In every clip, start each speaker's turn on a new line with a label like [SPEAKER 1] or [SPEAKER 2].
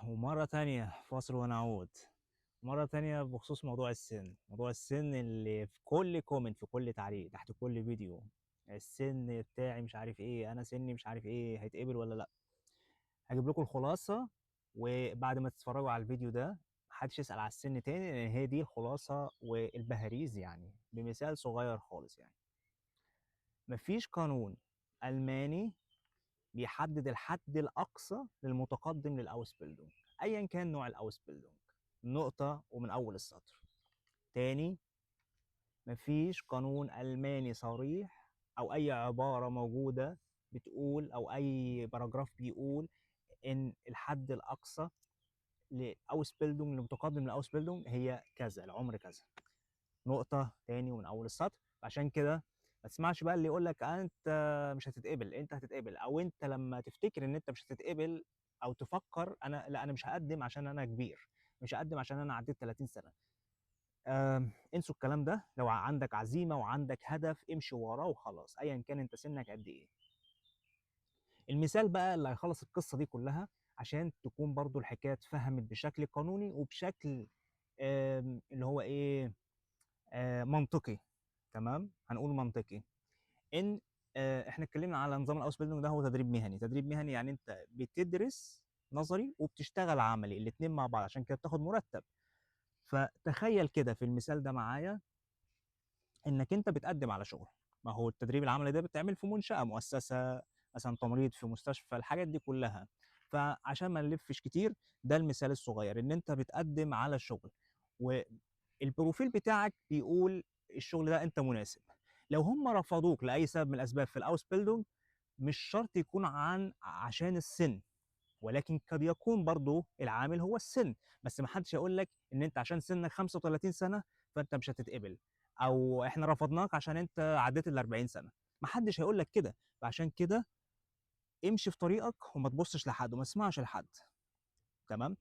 [SPEAKER 1] ومرة تانية فاصل ونعود. مرة تانية بخصوص موضوع السن اللي في كل كومنت، في كل تعليق تحت كل فيديو. السن بتاعي مش عارف ايه، انا سني مش عارف ايه، هيتقبل ولا لا؟ هجيب لكم الخلاصة، وبعد ما تتفرجوا على الفيديو ده محدش يسأل على السن تاني، لان هي دي الخلاصة والبهاريز، يعني بمثال صغير خالص. يعني مفيش قانون ألماني بيحدد الحد الأقصى للمتقدم للأوسبيلدونج، أيا كان نوع الأوسبيلدونج. نقطة ومن أول السطر. تاني، مفيش قانون ألماني صريح أو أي عبارة موجودة بتقول أو أي باراجراف بيقول إن الحد الأقصى للأوسبيلدونج، للمتقدم للأوسبيلدونج، هي كذا، العمر كذا. نقطة تاني ومن أول السطر. عشان كده ما تسمعش بقى اللي يقول لك انت مش هتتقبل، انت هتتقبل، او انت لما تفتكر ان انت مش هتتقبل او تفكر انا مش هقدم عشان انا كبير، مش هقدم عشان انا عديت 30 سنه. انسوا الكلام ده. لو عندك عزيمه وعندك هدف امشي وراه وخلاص، ايا كان انت سنك قد ايه. المثال بقى اللي هيخلص القصه دي كلها، عشان تكون برضو الحكايه اتفهمت بشكل قانوني وبشكل اللي هو ايه، منطقي. تمام، هنقول منطقي. ان احنا اتكلمنا على نظام الاوس بيلدونج ده، هو تدريب مهني. تدريب مهني يعني انت بتدرس نظري وبتشتغل عملي، الاتنين مع بعض، عشان كده بتاخد مرتب. فتخيل كده في المثال ده معايا انك انت بتقدم على شغل. ما هو التدريب العملي ده بتعمل في منشأة، مؤسسة، مثلا تمريض، في مستشفى، الحاجات دي كلها. فعشان ما نلفش كتير، ده المثال الصغير ان انت بتقدم على شغل، والبروفيل بتاعك بيقول الشغل ده انت مناسب. لو هم رفضوك لاي سبب من الاسباب في الاوس بيلدونج، مش شرط يكون عشان السن، ولكن قد يكون برضو العامل هو السن. بس ما حدش يقول لك ان انت عشان سنك 35 سنه فانت مش هتتقبل، او احنا رفضناك عشان انت عديت ال 40 سنه. ما حدش هيقول لك كده. فعشان كده امشي في طريقك وما تبصش لحد وما تسمعش لحد. تمام.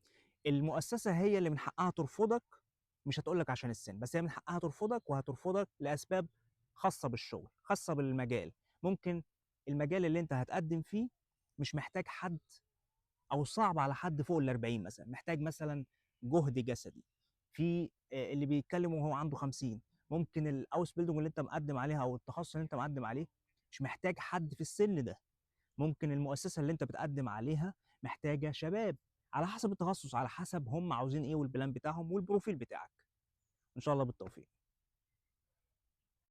[SPEAKER 1] المؤسسه هي اللي من حقها ترفضك، مش هتقول لك عشان السن، بس هي من حقها ترفضك، وهترفضك لاسباب خاصه بالشغل، خاصه بالمجال. ممكن المجال اللي انت هتقدم فيه مش محتاج حد، او صعب على حد فوق ال 40 مثلا، محتاج مثلا جهد جسدي. في اللي بيتكلم وهو عنده 50. ممكن الاوس بيلدونج اللي انت مقدم عليها او التخصص اللي انت مقدم عليه مش محتاج حد في السن ده. ممكن المؤسسه اللي انت بتقدم عليها محتاجه شباب، على حسب التخصص، على حسب هم عاوزين ايه والبلان بتاعهم والبروفيل بتاعك. ان شاء الله بالتوفيق.